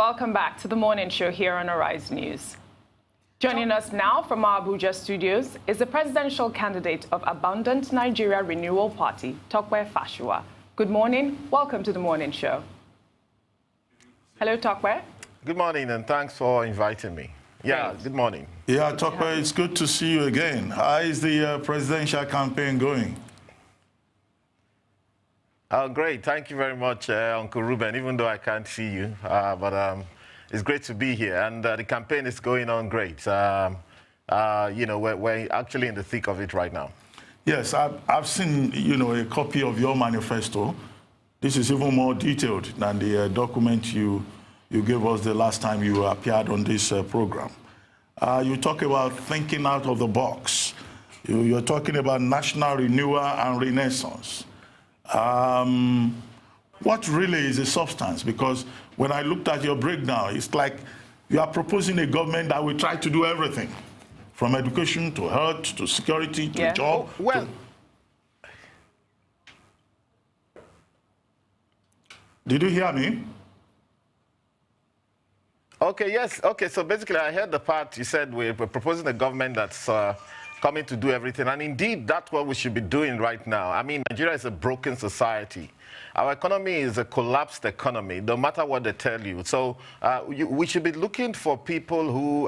Welcome back to the morning show here on Arise News. Joining us now from our Abuja studios is the presidential candidate of Abundant Nigeria Renewal Party, Tope Fasua. Good morning. Welcome to the morning show. Hello, Tope. Good morning, and thanks for inviting me. Yeah, Thanks. Good morning. Yeah, Tope, it's good to see you again. How is the presidential campaign going? Great. Thank you very much, Uncle Ruben, even though I can't see you. But it's great to be here, and the campaign is going on great. You know, we're actually in the thick of it right now. Yes, I've seen, you know, a copy of your manifesto. This is even more detailed than the document you gave us the last time you appeared on this program. You talk about thinking out of the box. You're talking about national renewal and renaissance. What really is the substance? Because when I looked at your breakdown, it's like you are proposing a government that will try to do everything, from education to health to security to job. Oh, well, Did you hear me? okay, yes. Okay, so basically I heard the part you said we're proposing a government that's coming to do everything. And indeed, that's what we should be doing right now. I mean, Nigeria is a broken society. Our economy is a collapsed economy, no matter what they tell you. So we should be looking for people who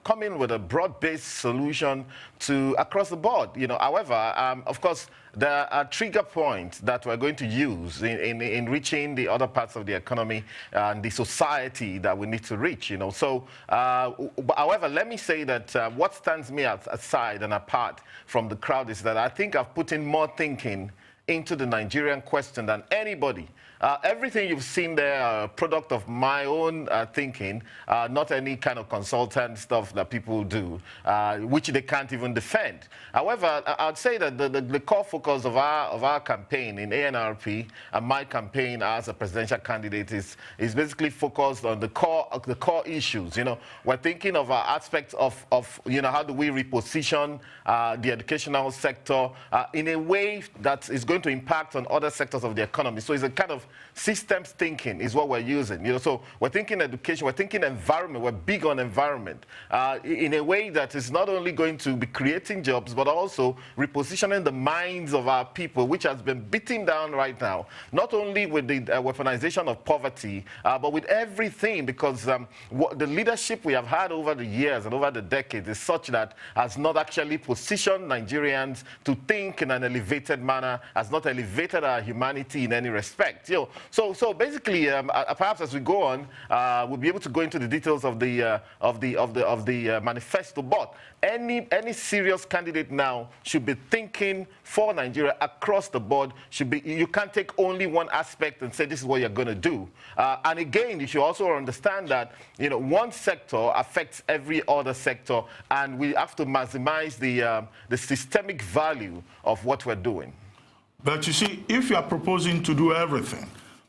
come in with a broad-based solution to across the board. You know, however, of course, there are trigger points that we're going to use in reaching the other parts of the economy and the society that we need to reach, you know. So, however, let me say that what stands me aside and apart from the crowd is that I think I've put in more thinking into the Nigerian question than anybody. Everything you've seen there are a product of my own thinking, not any kind of consultant stuff that people do, which they can't even defend. However, I'd say that the core focus of our campaign in ANRP and my campaign as a presidential candidate is basically focused on the core issues. You know, we're thinking of aspects of you know, how do we reposition the educational sector in a way that is going to impact on other sectors of the economy. So it's a kind of systems thinking is what we're using. You know, so we're thinking education, we're thinking environment, we're big on environment in a way that is not only going to be creating jobs, but also repositioning the minds of our people, which has been beaten down right now, not only with the weaponization of poverty, but with everything, because the leadership we have had over the years and over the decades is such that has not actually positioned Nigerians to think in an elevated manner, has not elevated our humanity in any respect. You know, so basically, perhaps as we go on, we'll be able to go into the details of the manifesto. But any serious candidate now should be thinking for Nigeria across the board. You can't take only one aspect and say this is what you're going to do. And again, you should also understand that, you know, one sector affects every other sector, and we have to maximize the systemic value of what we're doing. But you see, if you are proposing to do everything,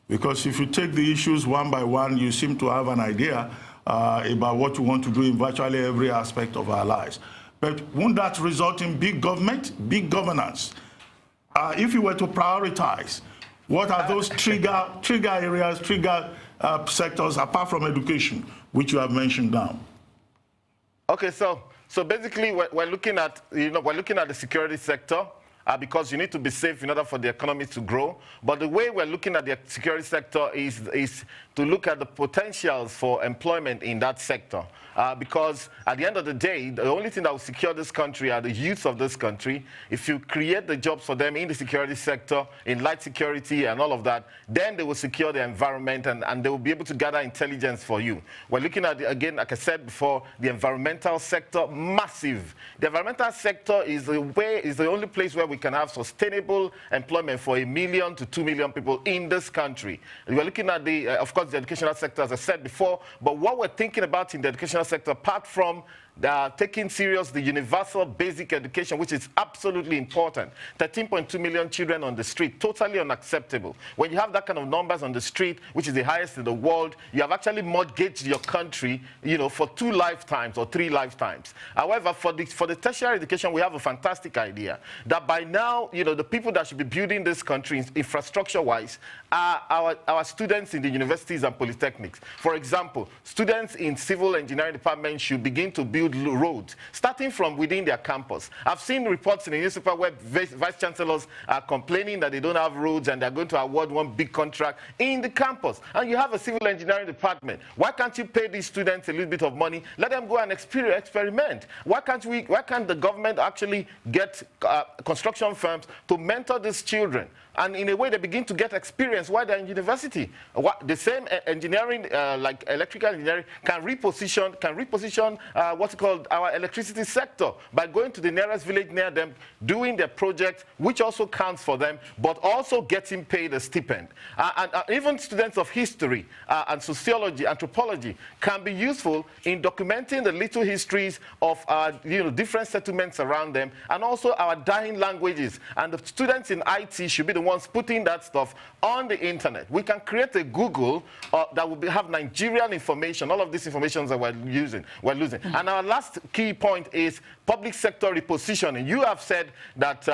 because if you take the issues one by one, you seem to have an idea about what you want to do in virtually every aspect of our lives. But won't that result in big government, big governance? If you were to prioritize, what are those trigger areas, sectors, apart from education, which you have mentioned now? Okay, so basically we're looking at, you know, we're looking at the security sector. Because you need to be safe in order for the economy to grow. But the way we're looking at the security sector is to look at the potentials for employment in that sector. Because at the end of the day, the only thing that will secure this country are the youth of this country. If you create the jobs for them in the security sector, in light security and all of that, then they will secure the environment and they will be able to gather intelligence for you. We're looking at, again, like I said before, the environmental sector, massive. The environmental sector is the only place where we can have sustainable employment for 1 million to 2 million people in this country. We're looking at of course, the educational sector, as I said before, but what we're thinking about in the educational sector, apart from taking serious the universal basic education, which is absolutely important. 13.2 million children on the street, totally unacceptable. When you have that kind of numbers on the street, which is the highest in the world, you have actually mortgaged your country, for 2 lifetimes or 3 lifetimes. However, for the tertiary education, we have a fantastic idea that by now, the people that should be building this country infrastructure-wise are our students in the universities and polytechnics. For example, students in civil engineering departments should begin to build roads, starting from within their campus. I've seen reports in the newspaper where vice chancellors are complaining that they don't have roads and they're going to award one big contract in the campus. And you have a civil engineering department. Why can't you pay these students a little bit of money? Let them go and experiment. Why can't the government actually get construction firms to mentor these children? And in a way, they begin to get experience while they're in university. The same engineering, like electrical engineering, can reposition what's called our electricity sector by going to the nearest village near them, doing their project, which also counts for them, but also getting paid a stipend. And even students of history and sociology, anthropology, can be useful in documenting the little histories of different settlements around them, and also our dying languages. And the students in IT should be the ones putting that stuff on the internet. We can create a Google that will have Nigerian information, all of these informations that we're losing. And our last key point is public sector repositioning. You have said that,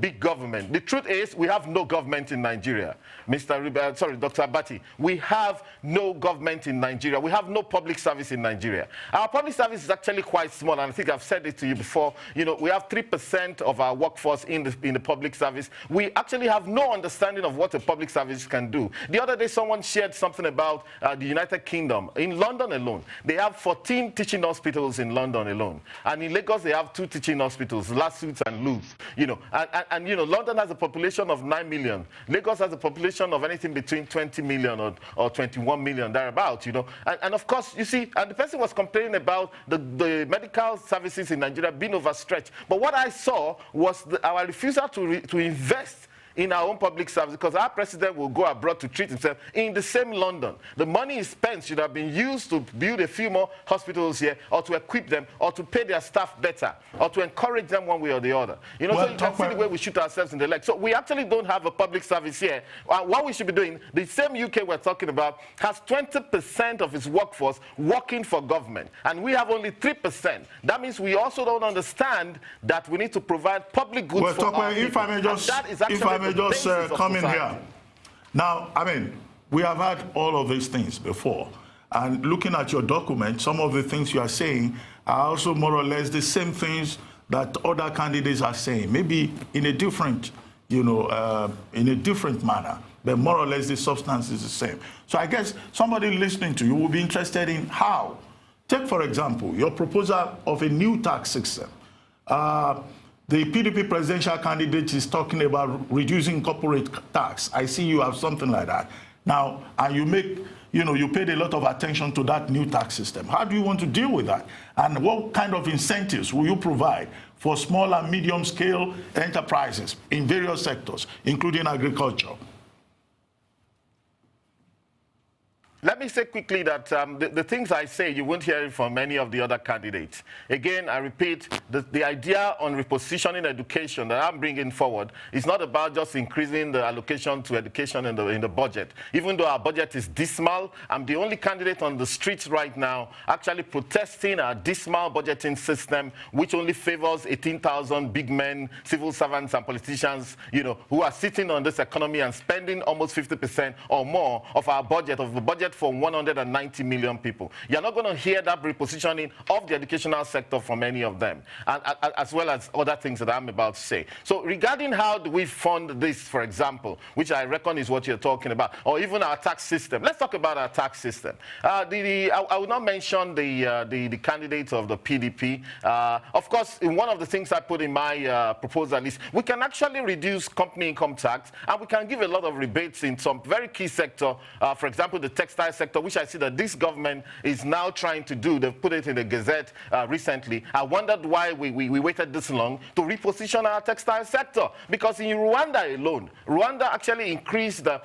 big government. The truth is we have no government in Nigeria. Dr. Abati, we have no government in Nigeria. We have no public service in Nigeria. Our public service is actually quite small, and I think I've said it to you before. We have 3% of our workforce in the public service. We actually have no understanding of what a public service can do. The other day, someone shared something about the United Kingdom. In London alone, they have 14 teaching hospitals in London alone. And in Lagos, they have 2 teaching hospitals, Lasuth and Luz. London has a population of 9 million. Lagos has a population of anything between 20 million or 21 million, thereabouts, And of course, you see, and the person was complaining about the medical services in Nigeria being overstretched. But what I saw was our refusal to invest in our own public service, because our president will go abroad to treat himself in the same London. The money he spent should have been used to build a few more hospitals here, or to equip them, or to pay their staff better, or to encourage them one way or the other. So you can see the way we shoot ourselves in the leg. So we actually don't have a public service here. What we should be doing, the same UK we're talking about has 20% of its workforce working for government, and we have only 3%. That means we also don't understand that we need to provide public goods for our people. If I may just come in here. Now, we have had all of these things before. And looking at your document, some of the things you are saying are also more or less the same things that other candidates are saying, maybe in a different, in a different manner, but more or less the substance is the same. So I guess somebody listening to you will be interested in how. Take, for example, your proposal of a new tax system. The PDP presidential candidate is talking about reducing corporate tax. I see you have something like that. Now, and you paid a lot of attention to that new tax system. How do you want to deal with that? And what kind of incentives will you provide for small and medium scale enterprises in various sectors, including agriculture? Let me say quickly that the things I say, you won't hear it from many of the other candidates. Again, I repeat, the idea on repositioning education that I'm bringing forward is not about just increasing the allocation to education in the budget. Even though our budget is dismal, I'm the only candidate on the streets right now actually protesting our dismal budgeting system, which only favors 18,000 big men, civil servants, and politicians, who are sitting on this economy and spending almost 50% or more of our budget, of the budget for 190 million people. You're not going to hear that repositioning of the educational sector from any of them, and as well as other things that I'm about to say. So regarding how do we fund this, for example, which I reckon is what you're talking about, or even our tax system. Let's talk about our tax system. I will not mention the candidates of the PDP. Of course, in one of the things I put in my proposal is we can actually reduce company income tax, and we can give a lot of rebates in some very key sector, for example, the textile textile sector, which I see that this government is now trying to do. They've put it in the Gazette recently. I wondered why we waited this long to reposition our textile sector, because in Rwanda alone, Rwanda actually increased the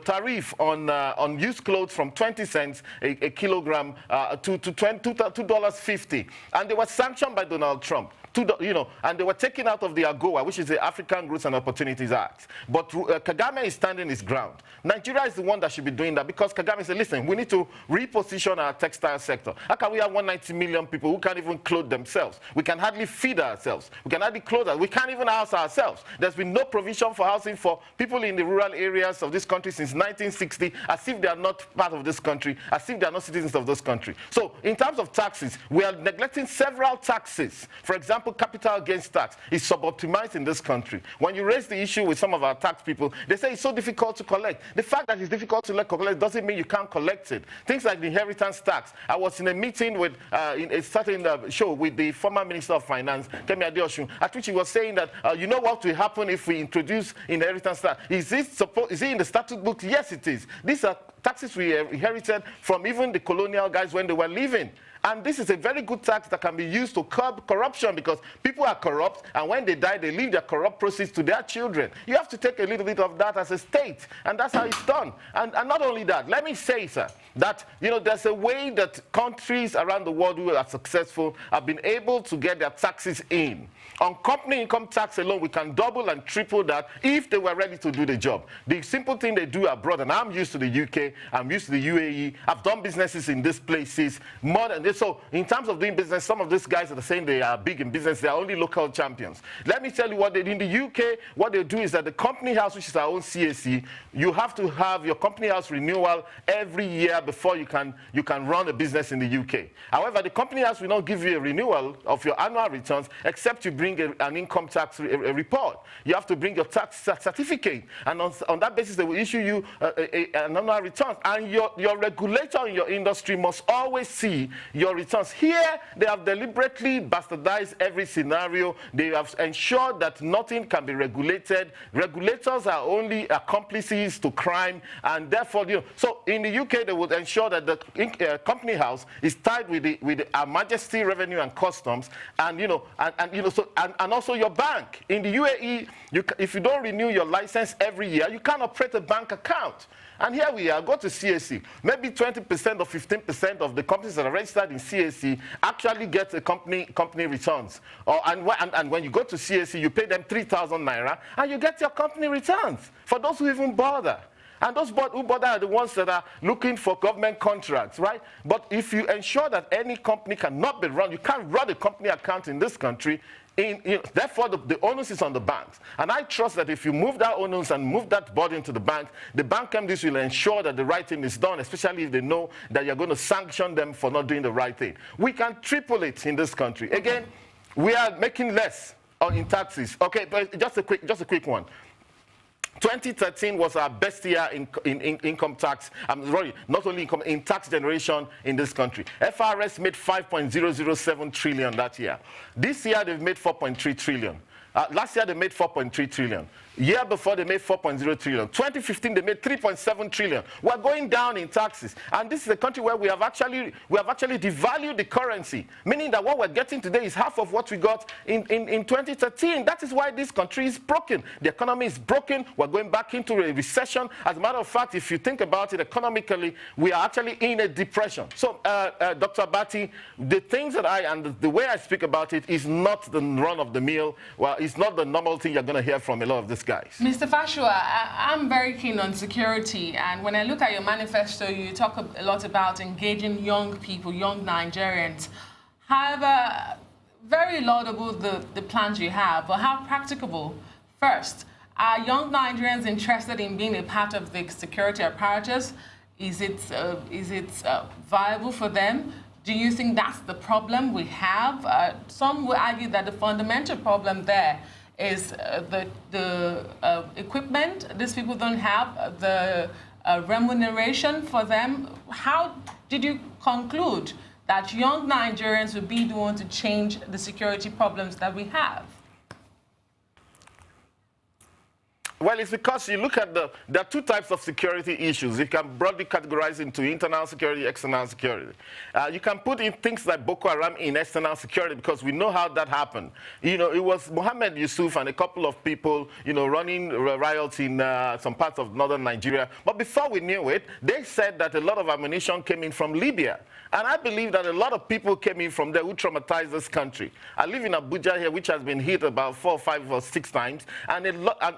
tariff on used clothes from 20 cents a kilogram to $2.50, and they were sanctioned by Donald Trump. And they were taken out of the AGOA, which is the African Goods and Opportunities Act. But Kagame is standing his ground. Nigeria is the one that should be doing that, because Kagame said, listen, we need to reposition our textile sector. How can we have 190 million people who can't even clothe themselves? We can hardly feed ourselves. We can hardly clothe us. We can't even house ourselves. There's been no provision for housing for people in the rural areas of this country since 1960, as if they are not part of this country, as if they are not citizens of this country. So in terms of taxes, we are neglecting several taxes. For example, capital gains tax is suboptimized in this country. When you raise the issue with some of our tax people, they say it's so difficult to collect. The fact that it's difficult to collect doesn't mean you can't collect it. Things like the inheritance tax. I was in a meeting with, in a certain show with the former Minister of Finance, Kemi Adeosun, at which he was saying that, you know what will happen if we introduce inheritance tax? Is it in the statute book? Yes, it is. These are taxes we inherited from even the colonial guys when they were living. And this is a very good tax that can be used to curb corruption, because people are corrupt, and when they die, they leave their corrupt proceeds to their children. You have to take a little bit of that as a state, and that's how it's done. And not only that, let me say, sir, that there's a way that countries around the world who are successful have been able to get their taxes in. On company income tax alone, we can double and triple that if they were ready to do the job. The simple thing they do abroad, and I'm used to the UK, I'm used to the UAE, I've done businesses in these places more than this. So in terms of doing business, some of these guys that are saying they are big in business, they are only local champions. Let me tell you what they do in the UK. What they do is that the company house, which is our own CAC, you have to have your company house renewal every year before you can run a business in the UK. However, the company house will not give you a renewal of your annual returns except you bring an income tax report. You have to bring your tax certificate, and on that basis they will issue you an annual return. And your regulator in your industry must always see your returns. Here, they have deliberately bastardized every scenario. They have ensured that nothing can be regulated. Regulators are only accomplices to crime, and therefore, so in the UK, they would ensure that the company house is tied with Her Majesty Revenue and Customs, and and also your bank. In the UAE, if you don't renew your license every year, you can't operate a bank account. And here we are, go to CAC. Maybe 20% or 15% of the companies that are registered in CAC actually get a company returns. And when you go to CAC, you pay them 3,000 naira, and you get your company returns, for those who even bother. And those who bother are the ones that are looking for government contracts, right? But if you ensure that any company cannot be run, you can't run a company account in this country, therefore, the onus is on the banks. And I trust that if you move that onus and move that burden to the bank MDs will ensure that the right thing is done, especially if they know that you're going to sanction them for not doing the right thing. We can triple it in this country. Again, we are making less in taxes. Okay, but just a quick one. 2013 was our best year in income tax. Not only income, in tax generation in this country. FRS made 5.007 trillion that year. This year they've made 4.3 trillion. Last year they made 4.3 trillion. Year before they made 4.0 trillion. 2015 they made 3.7 trillion. We're going down in taxes, and this is a country where we have actually devalued the currency, meaning that what we're getting today is half of what we got in 2013. That is why this country is broken. The economy is broken. We're going back into a recession. As a matter of fact, if you think about it economically, we are actually in a depression. So, Dr. Abati, the things that the way I speak about it is not the run of the mill. Well, it's not the normal thing you're going to hear from a lot of this guys. Mr. Fasua, I'm very keen on security, and when I look at your manifesto, you talk a lot about engaging young people, young Nigerians. However, very laudable the plans you have, but how practicable? First, are young Nigerians interested in being a part of the security apparatus? Is it viable for them? Do you think that's the problem we have? Some will argue that the fundamental problem there is the equipment these people don't have, the remuneration for them. How did you conclude that young Nigerians would be the one to change the security problems that we have? Well, it's because you look at there are two types of security issues. You can broadly categorize into internal security, external security. You can put in things like Boko Haram in external security because we know how that happened. You know, it was Mohammed Yusuf and a couple of people, you know, running riots in some parts of northern Nigeria. But before we knew it, they said that a lot of ammunition came in from Libya. And I believe that a lot of people came in from there who traumatized this country. I live in Abuja here, which has been hit about 4, 5, or 6 times. And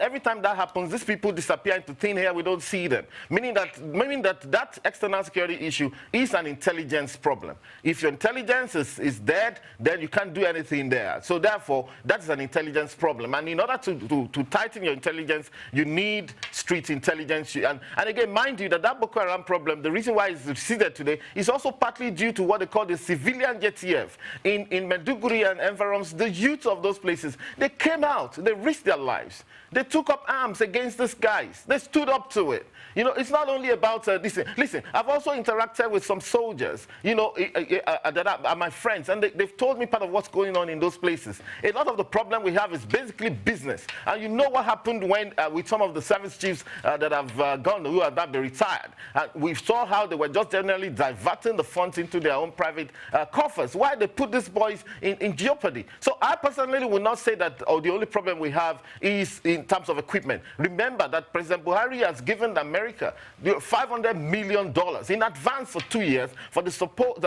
every time that happens, these people disappear into thin air. We don't see them. Meaning that external security issue is an intelligence problem. If your intelligence is dead, then you can't do anything there. So therefore, that's an intelligence problem. And in order to tighten your intelligence, you need street intelligence. And again, mind you, that Boko Haram problem, the reason why it's receded today is also partly due to what they call the civilian JTF. In Maiduguri and environs, the youth of those places, they came out, they risked their lives. They took up arms against these guys. They stood up to it. You know, it's not only about this. Listen, I've also interacted with some soldiers, you know, that are my friends, and they've told me part of what's going on in those places. A lot of the problem we have is basically business. And you know what happened when, with some of the service chiefs that have gone, who have not been retired. We saw how they were just generally diverting the funds into their own private coffers. Why they put these boys in jeopardy? So I personally will not say that the only problem we have is in terms of equipment. Remember that President Buhari has given America $500 million in advance for 2 years for the support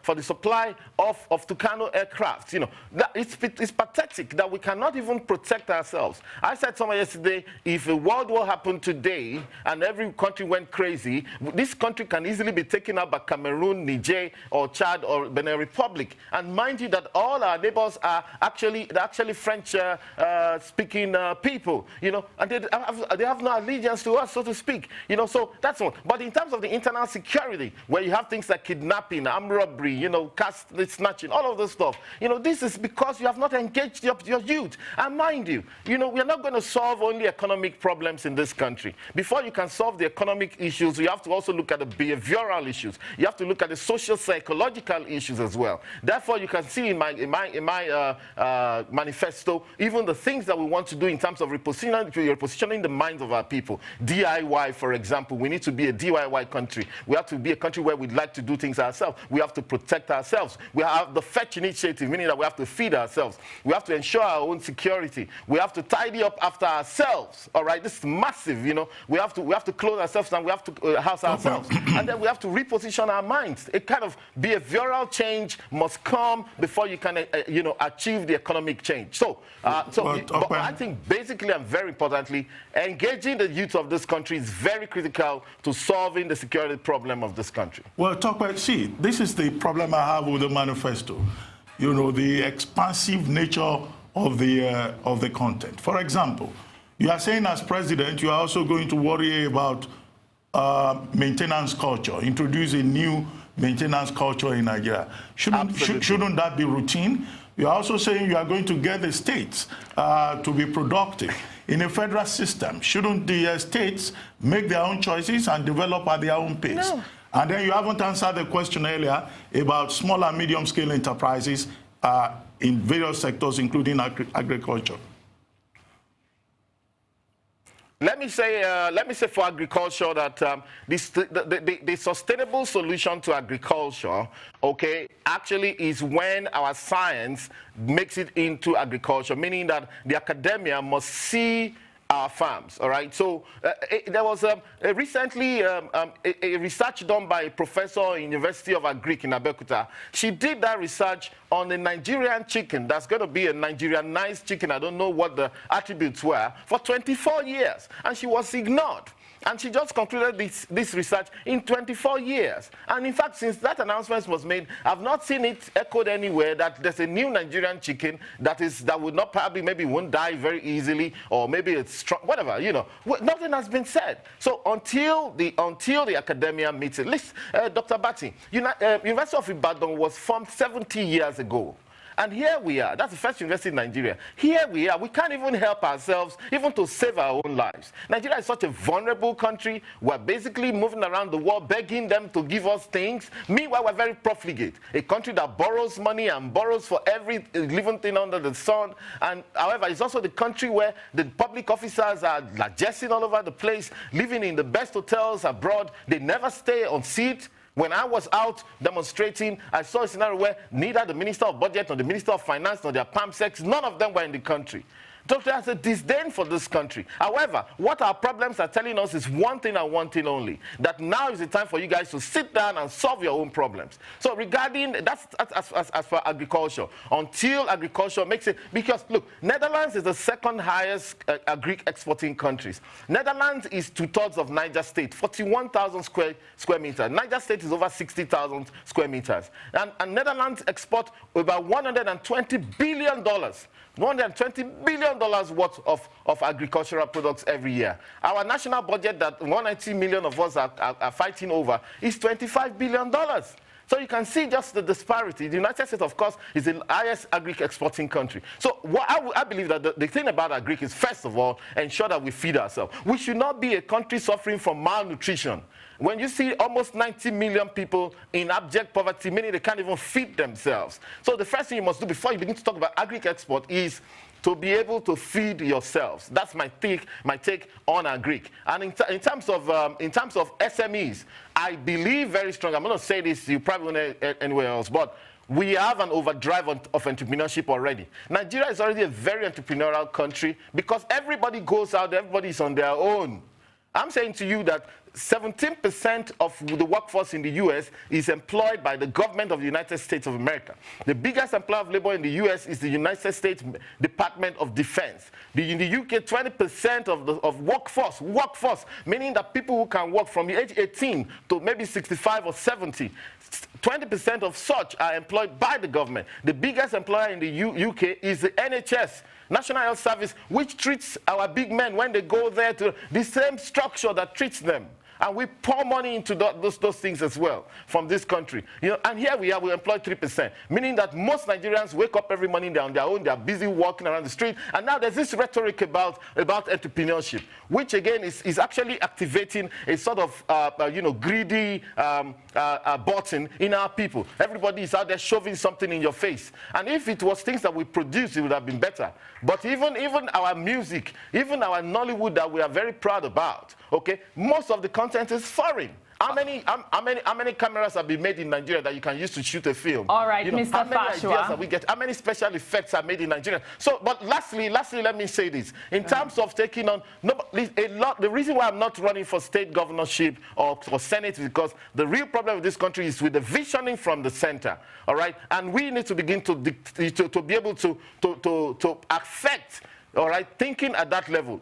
for the supply of Tucano aircraft. You know, it's pathetic that we cannot even protect ourselves. I said somewhere yesterday, if a world war happened today and every country went crazy, this country can easily be taken up by Cameroon, Niger, or Chad, or Benin Republic. And mind you that all our neighbors are actually French-speaking people, you know, and they have no allegiance to us, so to speak, you know. So that's one. But in terms of the internal security, where you have things like kidnapping, armed robbery, you know, snatching, all of this stuff, you know, this is because you have not engaged your youth. And mind you, you know, we are not going to solve only economic problems in this country. Before you can solve the economic issues, you have to also look at the behavioral issues. You have to look at the social psychological issues as well. Therefore, you can see in my manifesto even the things that we want to do in terms of repositioning the minds of our people. DIY, for example, we need to be a DIY country. We have to be a country where we'd like to do things ourselves. We have to protect ourselves. We have the Fetch initiative, meaning that we have to feed ourselves. We have to ensure our own security. We have to tidy up after ourselves. All right, this is massive. You know, we have to clothe ourselves and we have to house ourselves, and then we have to reposition our minds. A kind of behavioral change must come before you can, you know, achieve the economic change. So, but I think basically and very importantly, engaging the youth of this country is very critical to solving the security problem of this country. Well, see, this is the problem I have with the manifesto. You know, the expansive nature of the content. For example, you are saying as president, you are also going to worry about maintenance culture, introduce a new maintenance culture in Nigeria. Shouldn't that be routine? You are also saying you are going to get the states to be productive. In a federal system, shouldn't the states make their own choices and develop at their own pace? No. And then you haven't answered the question earlier about small and medium-scale enterprises in various sectors, including agriculture. Let me say for agriculture that the sustainable solution to agriculture, okay, actually is when our science makes it into agriculture, meaning that the academia must see our farms, all right? So there was recently a research done by a professor in University of Agric in Abuja. She did that research on a Nigerian chicken that's going to be a Nigerianized chicken. I don't know what the attributes were, for 24 years, and she was ignored. And she just concluded this research in 24 years. And in fact, since that announcement was made, I've not seen it echoed anywhere that there's a new Nigerian chicken that would not probably, maybe won't die very easily, or maybe it's strong, whatever, you know. Nothing has been said. So until the academia meets it, listen, Dr. Bati, University of Ibadan was formed 70 years ago. And here we are. That's the first university in Nigeria. Here we are. We can't even help ourselves, even to save our own lives. Nigeria is such a vulnerable country. We're basically moving around the world, begging them to give us things. Meanwhile, we're very profligate. A country that borrows money and borrows for every living thing under the sun. And however, it's also the country where the public officers are largessing all over the place, living in the best hotels abroad. They never stay on seat. When I was out demonstrating, I saw a scenario where neither the Minister of Budget nor the Minister of Finance nor their PAMSECs, none of them were in the country. So there's a disdain for this country. However, what our problems are telling us is one thing and one thing only, that now is the time for you guys to sit down and solve your own problems. So regarding, that's as for agriculture, until agriculture makes it, because look, Netherlands is the second highest agri exporting countries. Netherlands is 2/3 of Niger State, 41,000 square meters. Niger State is over 60,000 square meters. And Netherlands export about $120 billion. $120 billion worth of agricultural products every year. Our national budget that 190 million of us are fighting over is $25 billion. So you can see just the disparity. The United States, of course, is the highest agri-exporting country. So what I believe that the thing about agri is, first of all, ensure that we feed ourselves. We should not be a country suffering from malnutrition. When you see almost 90 million people in abject poverty, meaning they can't even feed themselves. So the first thing you must do before you begin to talk about agri-export is to be able to feed yourselves. That's my take on agri. And in terms of SMEs, I believe very strong. I'm going to say this, you probably won't know anywhere else, but we have an overdrive of entrepreneurship already. Nigeria is already a very entrepreneurial country because everybody goes out, everybody is on their own. I'm saying to you that 17% of the workforce in the U.S. is employed by the government of the United States of America. The biggest employer of labor in the U.S. is the United States Department of Defense. In the U.K., 20% of workforce, meaning that people who can work from the age 18 to maybe 65 or 70, 20% of such are employed by the government. The biggest employer in the UK is the NHS, National Health Service, which treats our big men when they go there to the same structure that treats them. And we pour money into those things as well from this country. You know, and here we employ 3%, meaning that most Nigerians wake up every morning, they're on their own, they're busy walking around the street. And now there's this rhetoric about entrepreneurship, which again is actually activating a sort of greedy button in our people. Everybody is out there shoving something in your face. And if it was things that we produced, it would have been better. But even our music, even our Nollywood that we are very proud about, okay, most of the content is foreign. How many cameras have been made in Nigeria that you can use to shoot a film? All right, you know, Mr. how many Fasua. ideas have we get? How many special effects are made in Nigeria? So, but lastly, let me say this. In terms of taking on, the reason why I'm not running for state governorship or Senate is because the real problem with this country is with the visioning from the center, all right? And we need to begin to be able to affect, all right, thinking at that level.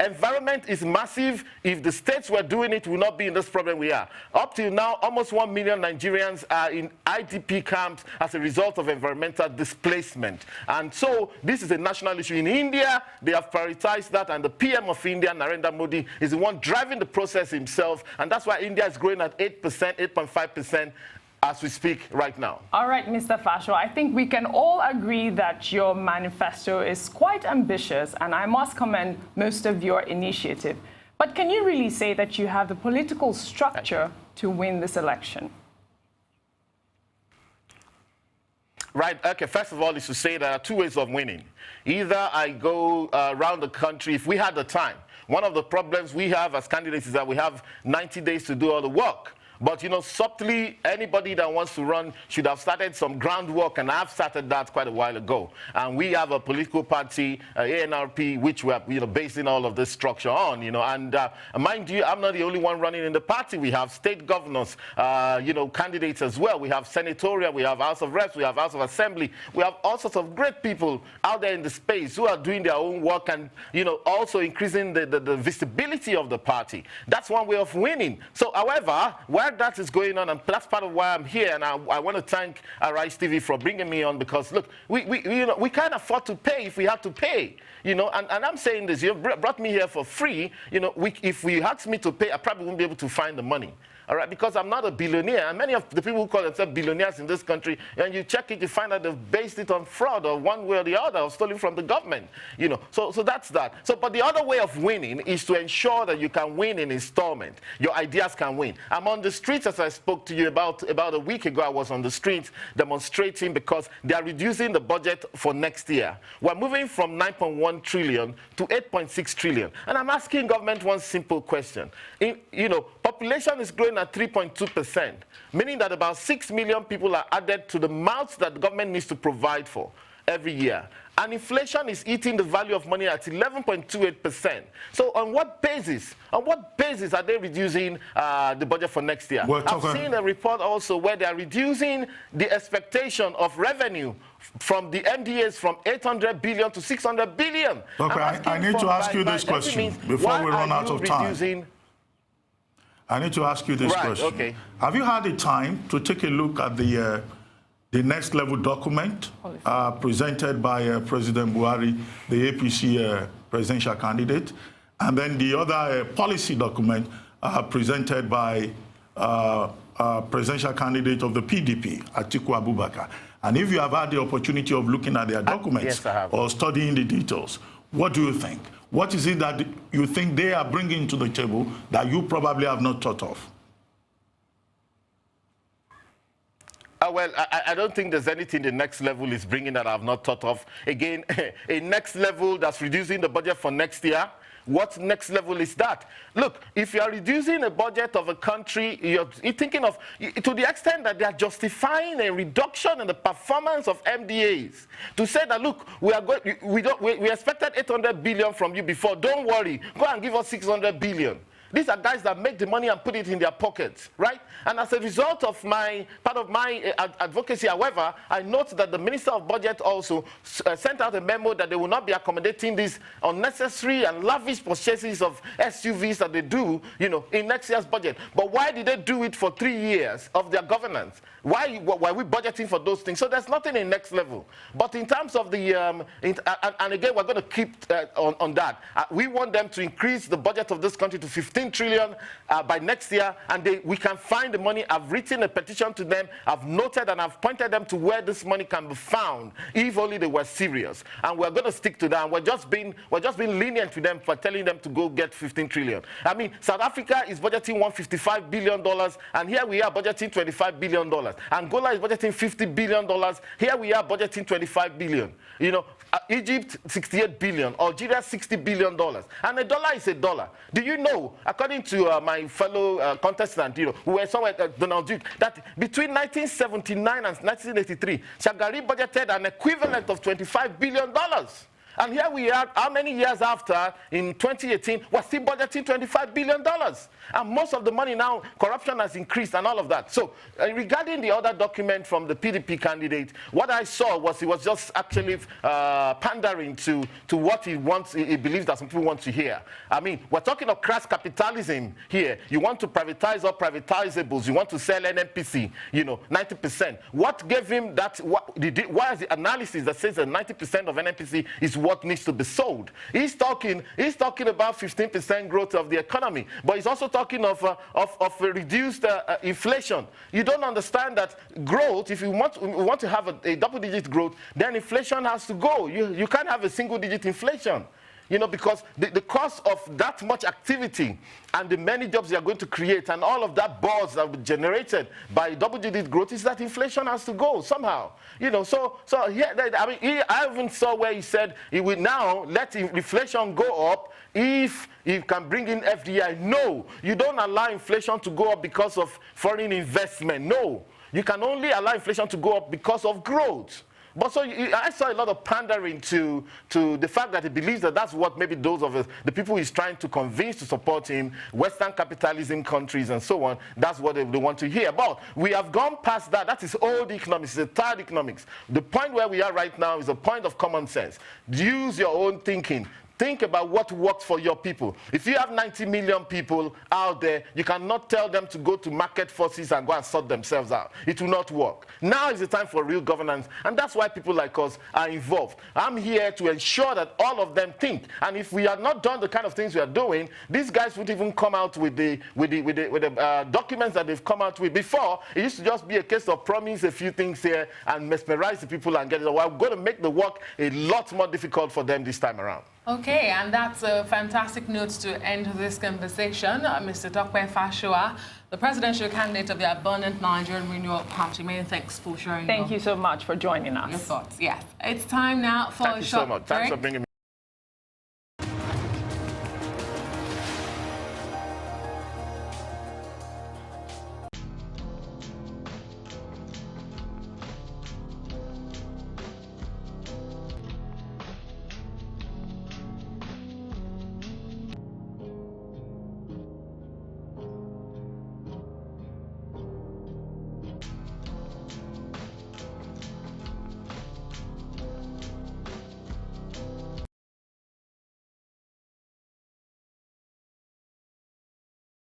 Environment is massive. If the states were doing it, we would not be in this problem we are. Up till now, almost 1 million Nigerians are in IDP camps as a result of environmental displacement. And so this is a national issue. In India, they have prioritized that, and the PM of India, Narendra Modi, is the one driving the process himself. And that's why India is growing at 8%, 8.5%. As we speak right now. All right, Mr. Fasua, I think we can all agree that your manifesto is quite ambitious, and I must commend most of your initiative. But can you really say that you have the political structure to win this election? Right, okay, first of all, is to say there are two ways of winning. Either I go around the country, if we had the time. One of the problems we have as candidates is that we have 90 days to do all the work. But, you know, subtly, anybody that wants to run should have started some groundwork, and I've started that quite a while ago. And we have a political party, ANRP, which we are, basing all of this structure on, And mind you, I'm not the only one running in the party. We have state governors, candidates as well. We have senatorial, we have House of Reps, we have House of Assembly. We have all sorts of great people out there in the space who are doing their own work and, also increasing the visibility of the party. That's one way of winning. So, however, where that is going on, and that's part of why I'm here, and I want to thank Arise TV for bringing me on, because look, we can't afford to pay if we have to pay, and I'm saying this, you brought me here for free, if we asked me to pay, I probably wouldn't be able to find the money. all right, because I'm not a billionaire. And many of the people who call themselves billionaires in this country, and you check it, you find that they've based it on fraud or one way or the other, or stolen from the government, you know. So that's that. So, but the other way of winning is to ensure that you can win in installment. Your ideas can win. I'm on the streets, as I spoke to you about a week ago. I was on the streets demonstrating because they are reducing the budget for next year. We're moving from 9.1 trillion to 8.6 trillion. And I'm asking government one simple question. You know, population is growing at 3.2%, meaning that about 6 million people are added to the mouths that the government needs to provide for every year. And inflation is eating the value of money at 11.28%. So on what basis are they reducing the budget for next year? I've seen a report also where they are reducing the expectation of revenue from the MDAs from 800 billion to 600 billion. Okay, I need to ask you this question before we run out of time. I need to ask you this question. Okay. Have you had the time to take a look at the next level document presented by President Buhari, the APC presidential candidate, and then the other policy document presented by presidential candidate of the PDP, Atiku Abubakar? And if you have had the opportunity of looking at their documents or studying the details, what do you think? What is it that you think they are bringing to the table that you probably have not thought of? Well, I don't think there's anything the next level is bringing that I've not thought of. Again, a next level that's reducing the budget for next year. What next level is that? Look, if you are reducing a budget of a country, you're thinking of, to the extent that they are justifying a reduction in the performance of MDAs, to say that, look, we expected 800 billion from you before, don't worry, go and give us 600 billion. These are guys that make the money and put it in their pockets, right? And as a result of part of my advocacy, however, I note that the Minister of Budget also sent out a memo that they will not be accommodating these unnecessary and lavish purchases of SUVs that they do, you know, in next year's budget. But why did they do it for 3 years of their governance? Why are we budgeting for those things? So there's nothing in next level. But in terms of the, and again, we're going to keep on that. We want them to increase the budget of this country to 15 trillion by next year, and we can find the money. I've written a petition to them. I've noted and I've pointed them to where this money can be found, if only they were serious. And we're going to stick to that. And we're just being lenient to them for telling them to go get 15 trillion. I mean, South Africa is budgeting $155 billion, and here we are budgeting $25 billion. Angola is budgeting $50 billion. Here we are budgeting $25 billion. You know, Egypt, $68 billion. Algeria, $60 billion. And a dollar is a dollar. Do you know, according to my fellow contestant, you know, who were somewhere, Donald Duke, that between 1979 and 1983, Shagari budgeted an equivalent of $25 billion. And here we are, how many years after, in 2018, we're still budgeting $25 billion. And most of the money now, corruption has increased and all of that. So regarding the other document from the PDP candidate, what I saw was he was just actually pandering to what he believes that some people want to hear. I mean, we're talking of crass capitalism here. You want to privatize all privatizables. You want to sell NNPC, you know, 90%. What gave him that? Why is the analysis that says that 90% of NNPC is what needs to be sold? He's talking about 15% growth of the economy, but he's also talking of reduced inflation. You don't understand that growth, if you want to have a double-digit growth, then inflation has to go. You can't have a single-digit inflation. You know, because the cost of that much activity and the many jobs you are going to create and all of that buzz that will be generated by double-digit growth is that inflation has to go somehow. You know, so here, I mean, I even saw where he said he will now let inflation go up if he can bring in FDI. No, you don't allow inflation to go up because of foreign investment. No, you can only allow inflation to go up because of growth. But so I saw a lot of pandering to the fact that he believes that that's what maybe those of the people he's trying to convince to support him, Western capitalism countries and so on, that's what they want to hear. But we have gone past that. That is old economics, it's third economics. The point where we are right now is a point of common sense. Use your own thinking. Think about what works for your people. If you have 90 million people out there, you cannot tell them to go to market forces and go and sort themselves out. It will not work. Now is the time for real governance, and that's why people like us are involved. I'm here to ensure that all of them think. And if we had not done the kind of things we are doing, these guys would even come out with the documents that they've come out with. Before, it used to just be a case of promise a few things here and mesmerize the people and get it. We're going to make the work a lot more difficult for them this time around. Okay, and that's a fantastic note to end this conversation. Mr. Tope Fasua, the presidential candidate of the Abundant Nigerian Renewal Party. Many thanks for sharing. Thank you so much for joining us. Your thoughts. Yes, it's time now for Thank a you short so much. break. Thanks for bringing me.